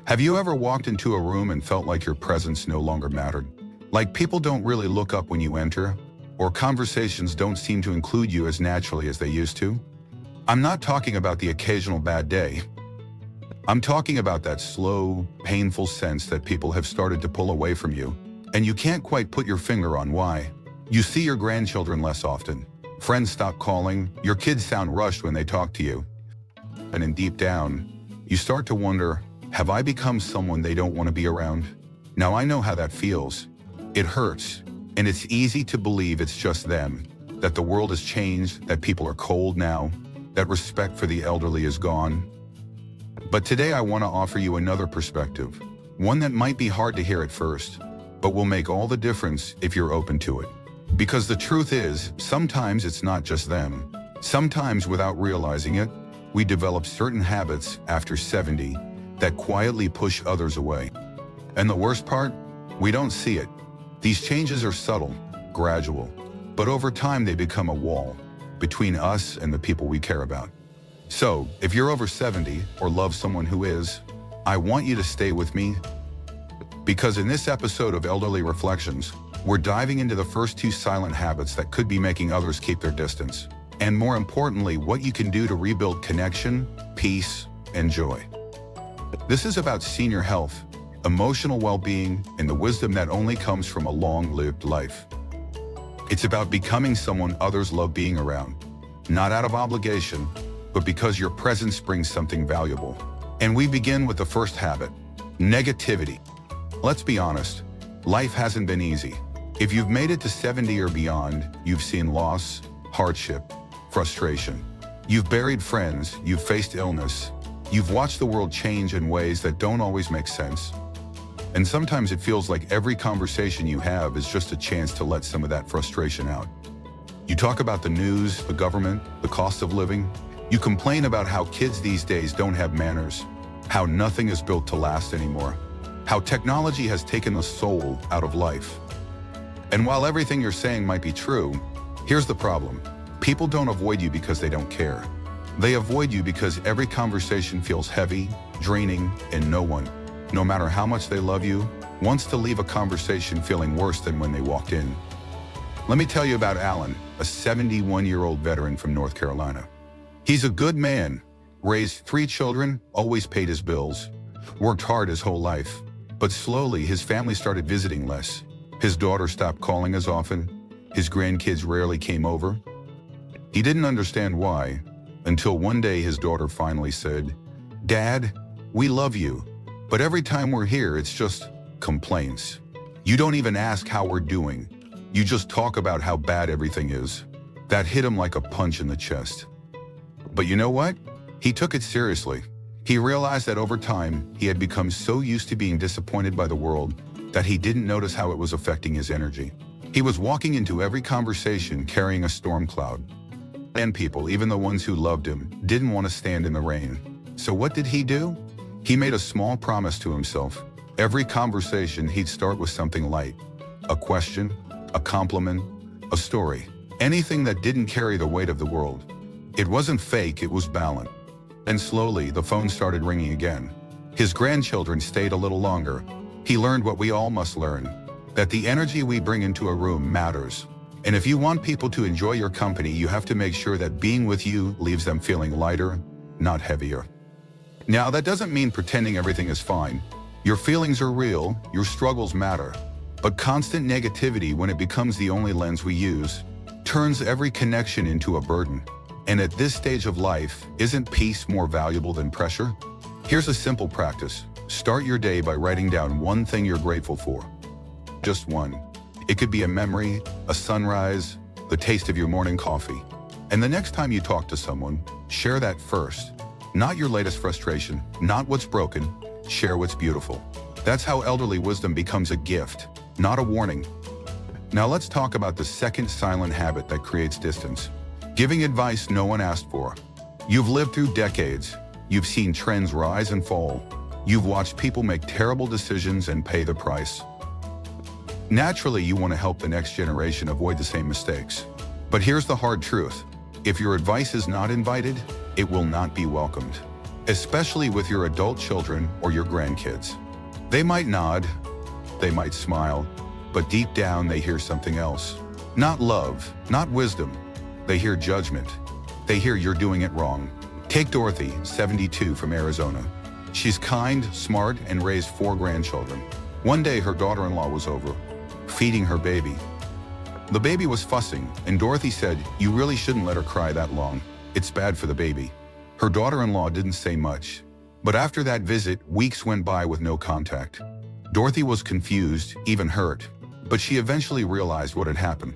Have you ever walked into a room and felt like your presence no longer mattered? Like people don't really look up when you enter, or conversations don't seem to include you as naturally as they used to? I'm not talking about the occasional bad day. I'm talking about that slow, painful sense that people have started to pull away from you, and you can't quite put your finger on why. You see your grandchildren less often. Friends stop calling, your kids sound rushed when they talk to you. And in deep down, you start to wonder, have I become someone they don't want to be around? Now I know how that feels. It hurts, and it's easy to believe it's just them, that the world has changed, that people are cold now, that respect for the elderly is gone. But today I want to offer you another perspective, one that might be hard to hear at first, but will make all the difference if you're open to it. Because the truth is, sometimes it's not just them. Sometimes without realizing it, we develop certain habits after 70 that quietly push others away. And the worst part, we don't see it. These changes are subtle, gradual, but over time they become a wall between us and the people we care about. So, if you're over 70 or love someone who is, I want you to stay with me, because in this episode of Elderly Reflections, we're diving into the first two silent habits that could be making others keep their distance, and more importantly, what you can do to rebuild connection, peace, and joy. This is about senior health, emotional well-being, and the wisdom that only comes from a long-lived life. It's about becoming someone others love being around, not out of obligation, but because your presence brings something valuable. And we begin with the first habit, negativity. Let's be honest, life hasn't been easy. If you've made it to 70 or beyond, you've seen loss, hardship, frustration. You've buried friends, you've faced illness, you've watched the world change in ways that don't always make sense. And sometimes it feels like every conversation you have is just a chance to let some of that frustration out. You talk about the news, the government, the cost of living. You complain about how kids these days don't have manners, how nothing is built to last anymore, how technology has taken the soul out of life. And while everything you're saying might be true, here's the problem. People don't avoid you because they don't care. They avoid you because every conversation feels heavy, draining, and no one, no matter how much they love you, wants to leave a conversation feeling worse than when they walked in. Let me tell you about Alan, a 71-year-old veteran from North Carolina. He's a good man, raised 3 children, always paid his bills, worked hard his whole life. But slowly, his family started visiting less. His daughter stopped calling as often. His grandkids rarely came over. He didn't understand why, until one day his daughter finally said, "Dad, we love you, but every time we're here, it's just complaints. You don't even ask how we're doing. You just talk about how bad everything is." That hit him like a punch in the chest. But you know what? He took it seriously. He realized that over time, he had become so used to being disappointed by the world that he didn't notice how it was affecting his energy. He was walking into every conversation carrying a storm cloud. And people, even the ones who loved him, didn't want to stand in the rain. So what did he do? He made a small promise to himself. Every conversation, he'd start with something light. A question, a compliment, a story. Anything that didn't carry the weight of the world. It wasn't fake, it was balanced. And slowly, the phone started ringing again. His grandchildren stayed a little longer. He learned what we all must learn, that the energy we bring into a room matters. And if you want people to enjoy your company, you have to make sure that being with you leaves them feeling lighter, not heavier. Now, that doesn't mean pretending everything is fine. Your feelings are real, your struggles matter. But constant negativity, when it becomes the only lens we use, turns every connection into a burden. And at this stage of life, isn't peace more valuable than pressure? Here's a simple practice. Start your day by writing down one thing you're grateful for. Just one. It could be a memory, a sunrise, the taste of your morning coffee. And the next time you talk to someone, share that first. Not your latest frustration, not what's broken, share what's beautiful. That's how elderly wisdom becomes a gift, not a warning. Now let's talk about the second silent habit that creates distance. Giving advice no one asked for. You've lived through decades. You've seen trends rise and fall. You've watched people make terrible decisions and pay the price. Naturally, you want to help the next generation avoid the same mistakes. But here's the hard truth. If your advice is not invited, it will not be welcomed. especially with your adult children or your grandkids. They might nod, they might smile, but deep down they hear something else. Not love, not wisdom. They hear judgment. They hear you're doing it wrong. Take Dorothy, 72, from Arizona. She's kind, smart, and raised 4 grandchildren. One day her daughter-in-law was over, feeding her baby. The baby was fussing, and Dorothy said, "You really shouldn't let her cry that long. It's bad for the baby." Her daughter-in-law didn't say much. But after that visit, weeks went by with no contact. Dorothy was confused, even hurt, but she eventually realized what had happened.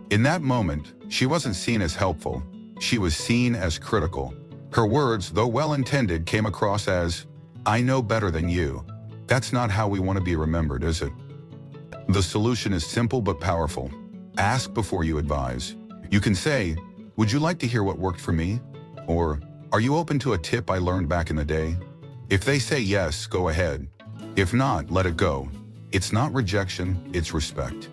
In that moment, she wasn't seen as helpful. She was seen as critical. Her words, though well-intended, came across as, "I know better than you." That's not how we want to be remembered, is it? The solution is simple but powerful. Ask before you advise. You can say, "Would you like to hear what worked for me?" Or, "Are you open to a tip I learned back in the day?" If they say yes, go ahead. If not, let it go. It's not rejection, it's respect.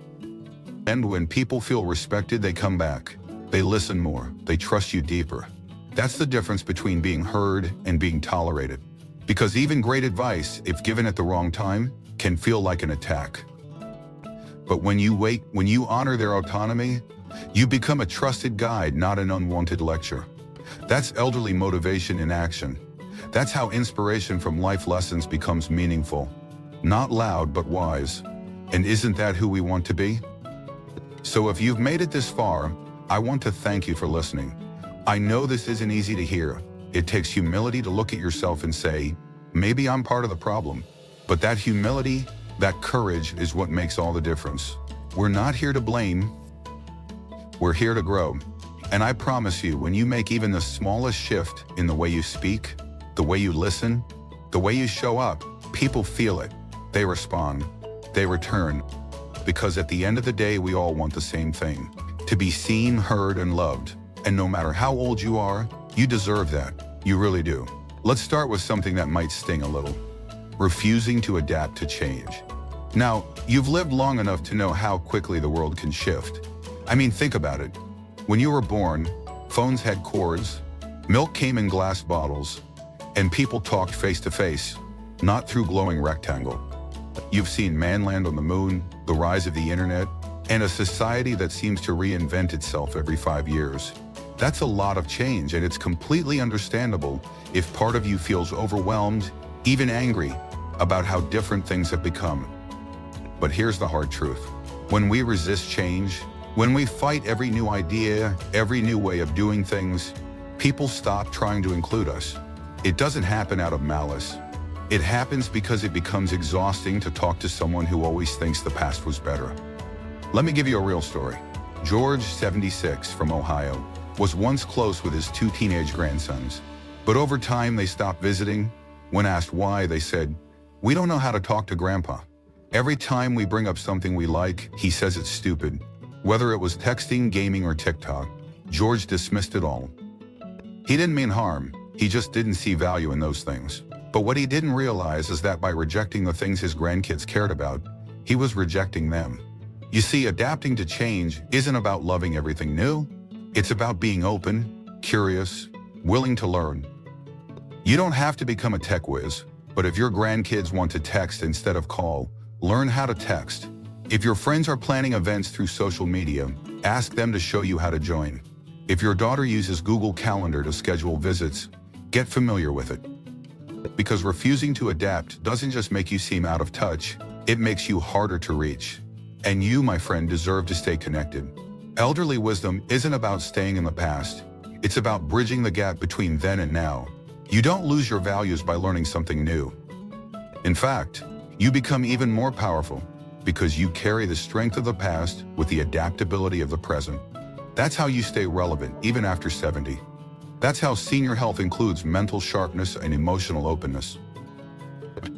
And when people feel respected, they come back. They listen more. They trust you deeper. That's the difference between being heard and being tolerated. Because even great advice, if given at the wrong time, can feel like an attack. But when you honor their autonomy, you become a trusted guide, not an unwanted lecture. That's elderly motivation in action. That's how inspiration from life lessons becomes meaningful. Not loud, but wise. And isn't that who we want to be? So if you've made it this far, I want to thank you for listening. I know this isn't easy to hear. It takes humility to look at yourself and say, maybe I'm part of the problem. But that humility, that courage is what makes all the difference. We're not here to blame. We're here to grow. And I promise you, when you make even the smallest shift in the way you speak, the way you listen, the way you show up, people feel it. They respond. They return. Because at the end of the day, we all want the same thing. To be seen, heard, and loved. And no matter how old you are, you deserve that. You really do. Let's start with something that might sting a little. Refusing to adapt to change. Now, you've lived long enough to know how quickly the world can shift. I mean, think about it. When you were born, phones had cords, milk came in glass bottles, and people talked face to face, not through glowing rectangle. You've seen man land on the moon, the rise of the internet, and a society that seems to reinvent itself every 5 years. That's a lot of change, and it's completely understandable if part of you feels overwhelmed, even angry, about how different things have become. But here's the hard truth. When we resist change, when we fight every new idea, every new way of doing things, people stop trying to include us. It doesn't happen out of malice. It happens because it becomes exhausting to talk to someone who always thinks the past was better. Let me give you a real story. George, 76, from Ohio, was once close with his 2 teenage grandsons. But over time, they stopped visiting. When asked why, they said, "We don't know how to talk to Grandpa. Every time we bring up something we like, he says it's stupid." Whether it was texting, gaming, or TikTok, George dismissed it all. He didn't mean harm. He just didn't see value in those things. But what he didn't realize is that by rejecting the things his grandkids cared about, he was rejecting them. You see, adapting to change isn't about loving everything new. It's about being open, curious, willing to learn. You don't have to become a tech whiz, but if your grandkids want to text instead of call, learn how to text. If your friends are planning events through social media, ask them to show you how to join. If your daughter uses Google Calendar to schedule visits, get familiar with it. Because refusing to adapt doesn't just make you seem out of touch, it makes you harder to reach. And you, my friend, deserve to stay connected. Elderly wisdom isn't about staying in the past. It's about bridging the gap between then and now. You don't lose your values by learning something new. In fact, you become even more powerful because you carry the strength of the past with the adaptability of the present. That's how you stay relevant even after 70. That's how senior health includes mental sharpness and emotional openness.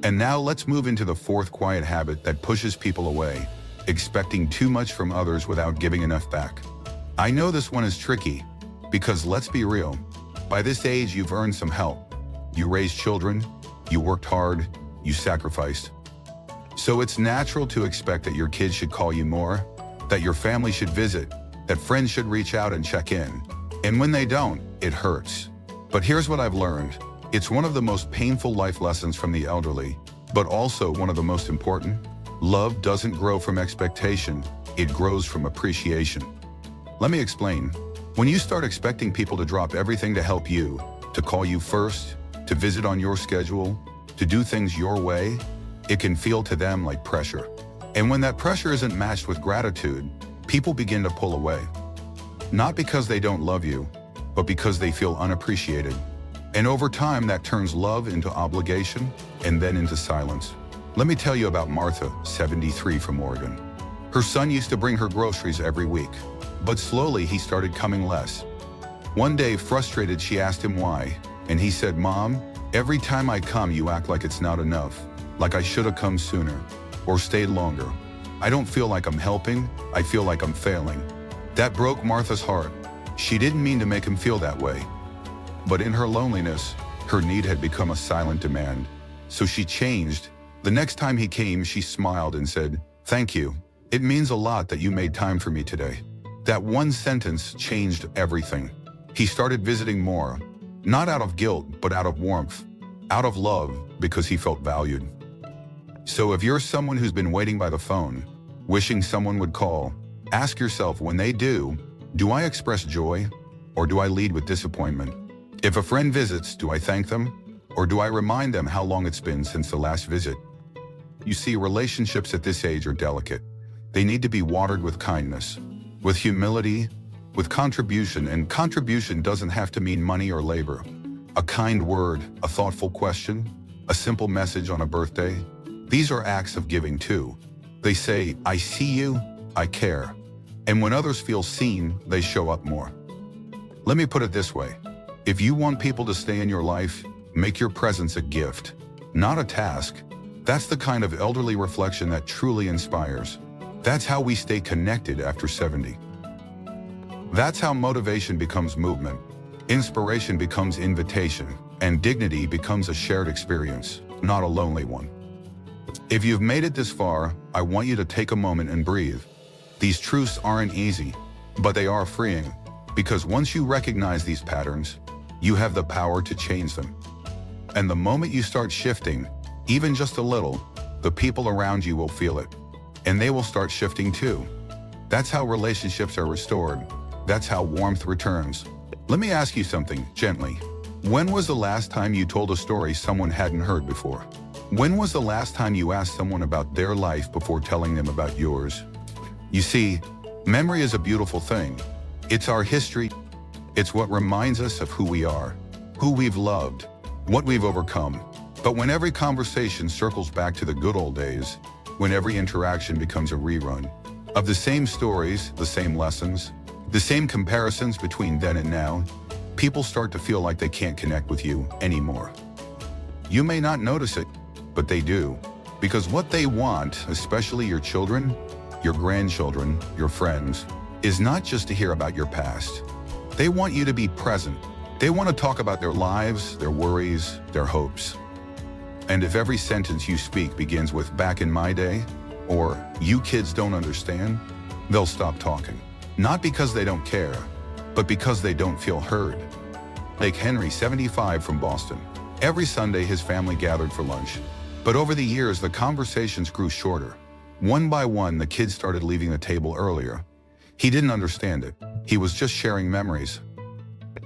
And now let's move into the 4th quiet habit that pushes people away, expecting too much from others without giving enough back. I know this one is tricky because let's be real, by this age you've earned some help. You raised children, you worked hard, you sacrificed. So it's natural to expect that your kids should call you more, that your family should visit, that friends should reach out and check in. And when they don't, it hurts. But here's what I've learned. It's one of the most painful life lessons from the elderly, but also one of the most important. Love doesn't grow from expectation, it grows from appreciation. Let me explain. When you start expecting people to drop everything to help you, to call you first, to visit on your schedule, to do things your way, it can feel to them like pressure. And when that pressure isn't matched with gratitude, people begin to pull away. Not because they don't love you, but because they feel unappreciated. And over time, that turns love into obligation and then into silence. Let me tell you about Martha, 73, from Oregon. Her son used to bring her groceries every week, but slowly he started coming less. One day, frustrated, she asked him why, and he said, "Mom, every time I come, you act like it's not enough, like I should have come sooner or stayed longer. I don't feel like I'm helping, I feel like I'm failing." That broke Martha's heart. She didn't mean to make him feel that way. But in her loneliness, her need had become a silent demand. So she changed. The next time he came, she smiled and said, "Thank you. It means a lot that you made time for me today." That one sentence changed everything. He started visiting more, not out of guilt, but out of warmth, out of love, because he felt valued. So if you're someone who's been waiting by the phone, wishing someone would call, ask yourself, when they do I express joy, or do I lead with disappointment? If a friend visits, do I thank them, or do I remind them how long it's been since the last visit? You see, relationships at this age are delicate. They need to be watered with kindness, with humility, with contribution, and contribution doesn't have to mean money or labor. A kind word, a thoughtful question, a simple message on a birthday. These are acts of giving too. They say, "I see you, I care." And when others feel seen, they show up more. Let me put it this way. If you want people to stay in your life, make your presence a gift, not a task. That's the kind of elderly reflection that truly inspires. That's how we stay connected after 70. That's how motivation becomes movement, inspiration becomes invitation, and dignity becomes a shared experience, not a lonely one. If you've made it this far, I want you to take a moment and breathe. These truths aren't easy, but they are freeing, because once you recognize these patterns, you have the power to change them. And the moment you start shifting, even just a little, the people around you will feel it, and they will start shifting too. That's how relationships are restored. That's how warmth returns. Let me ask you something, gently. When was the last time you told a story someone hadn't heard before? When was the last time you asked someone about their life before telling them about yours? You see, memory is a beautiful thing. It's our history. It's what reminds us of who we are, who we've loved, what we've overcome. But when every conversation circles back to the good old days, when every interaction becomes a rerun of the same stories, the same lessons, the same comparisons between then and now, people start to feel like they can't connect with you anymore. You may not notice it, but they do. Because what they want, especially your children, your grandchildren, your friends, is not just to hear about your past. They want you to be present. They want to talk about their lives, their worries, their hopes. And if every sentence you speak begins with "back in my day," or "you kids don't understand," they'll stop talking. Not because they don't care, but because they don't feel heard. Take Henry, 75, from Boston. Every Sunday his family gathered for lunch. But over the years, the conversations grew shorter. One by one, the kids started leaving the table earlier. He didn't understand it. He was just sharing memories.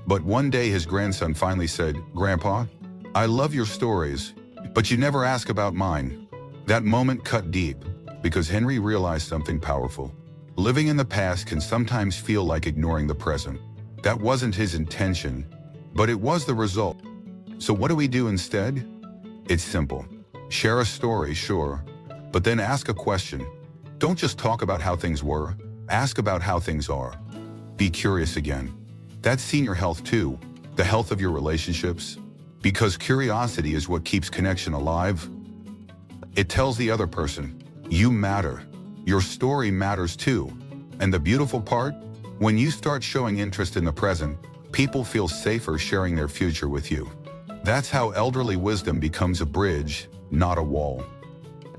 But one day his grandson finally said, "Grandpa, I love your stories, but you never ask about mine." That moment cut deep, because Henry realized something powerful. Living in the past can sometimes feel like ignoring the present. That wasn't his intention, but it was the result. So what do we do instead? It's simple. Share a story, sure, but then ask a question. Don't just talk about how things were, ask about how things are. Be curious again. That's senior health too, the health of your relationships, because curiosity is what keeps connection alive. It tells the other person, you matter. Your story matters too. And the beautiful part, when you start showing interest in the present, people feel safer sharing their future with you. That's how elderly wisdom becomes a bridge, not a wall.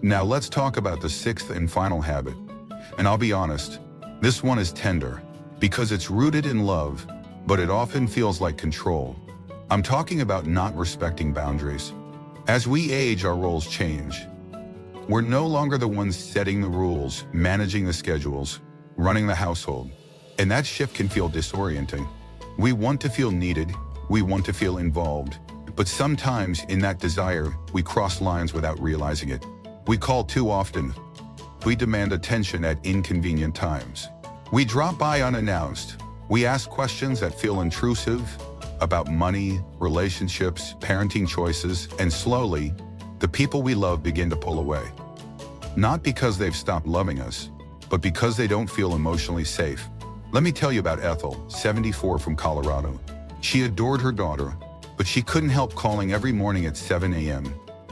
Now let's talk about the sixth and final habit. And I'll be honest, this one is tender, because it's rooted in love, but it often feels like control. I'm talking about not respecting boundaries. As we age, our roles change. We're no longer the ones setting the rules, managing the schedules, running the household. And that shift can feel disorienting. We want to feel needed, we want to feel involved. But sometimes in that desire, we cross lines without realizing it. We call too often. We demand attention at inconvenient times. We drop by unannounced. We ask questions that feel intrusive about money, relationships, parenting choices, and slowly, the people we love begin to pull away. Not because they've stopped loving us, but because they don't feel emotionally safe. Let me tell you about Ethel, 74 from Colorado. She adored her daughter, but she couldn't help calling every morning at 7 a.m.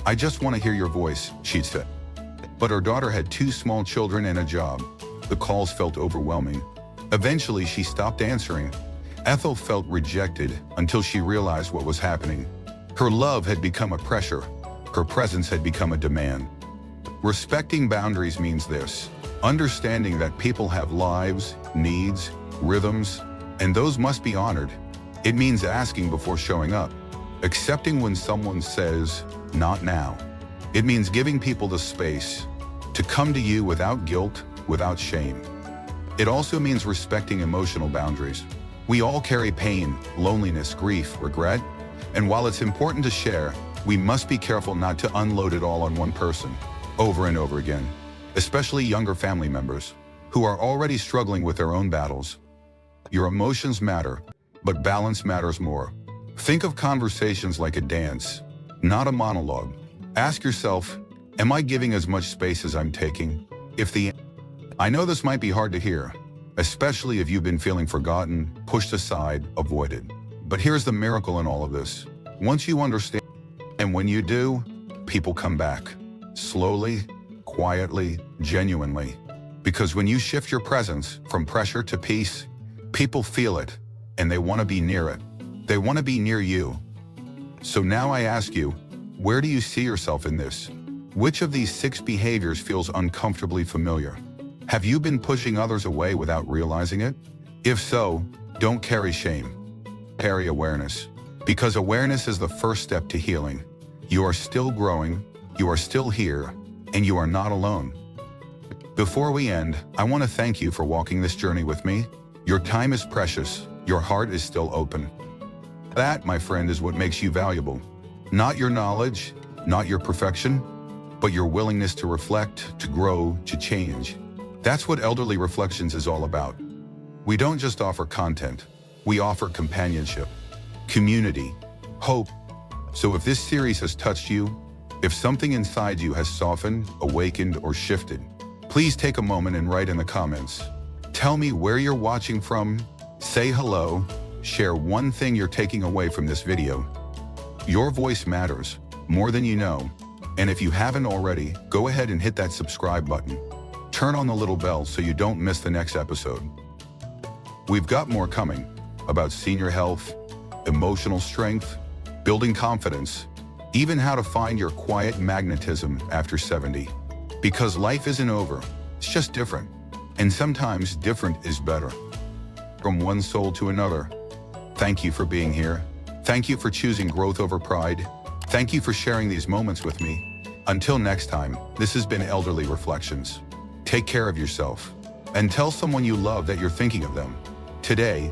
"I just want to hear your voice," she'd say. But her daughter had 2 small children and a job. The calls felt overwhelming. Eventually, she stopped answering. Ethel felt rejected until she realized what was happening. Her love had become a pressure. Her presence had become a demand. Respecting boundaries means this: understanding that people have lives, needs, rhythms, and those must be honored. It means asking before showing up, accepting when someone says, "Not now." It means giving people the space to come to you without guilt, without shame. It also means respecting emotional boundaries. We all carry pain, loneliness, grief, regret, and while it's important to share, we must be careful not to unload it all on one person, over and over again, especially younger family members who are already struggling with their own battles. Your emotions matter, but balance matters more. Think of conversations like a dance, not a monologue. Ask yourself, am I giving as much space as I'm taking? I know this might be hard to hear, especially if you've been feeling forgotten, pushed aside, avoided. But here's the miracle in all of this. Once you understand, and when you do, people come back. Slowly, quietly, genuinely. Because when you shift your presence from pressure to peace, people feel it, and they want to be near it. They want to be near you. So now I ask you, where do you see yourself in this? Which of these 6 behaviors feels uncomfortably familiar? Have you been pushing others away without realizing it? If so, don't carry shame. Carry awareness. Because awareness is the first step to healing. You are still growing, you are still here, and you are not alone. Before we end, I want to thank you for walking this journey with me. Your time is precious, your heart is still open. That, my friend, is what makes you valuable. Not your knowledge, not your perfection, but your willingness to reflect, to grow, to change. That's what Elderly Reflections is all about. We don't just offer content, we offer companionship, community, hope. So if this series has touched you, if something inside you has softened, awakened, or shifted, please take a moment and write in the comments. Tell me where you're watching from, say hello, share one thing you're taking away from this video. Your voice matters, more than you know. And if you haven't already, go ahead and hit that subscribe button. Turn on the little bell so you don't miss the next episode. We've got more coming about senior health, emotional strength, building confidence, even how to find your quiet magnetism after 70. Because life isn't over, it's just different. And sometimes different is better. From one soul to another, thank you for being here. Thank you for choosing growth over pride. Thank you for sharing these moments with me. Until next time, this has been Elderly Reflections. Take care of yourself and tell someone you love that you're thinking of them. Today,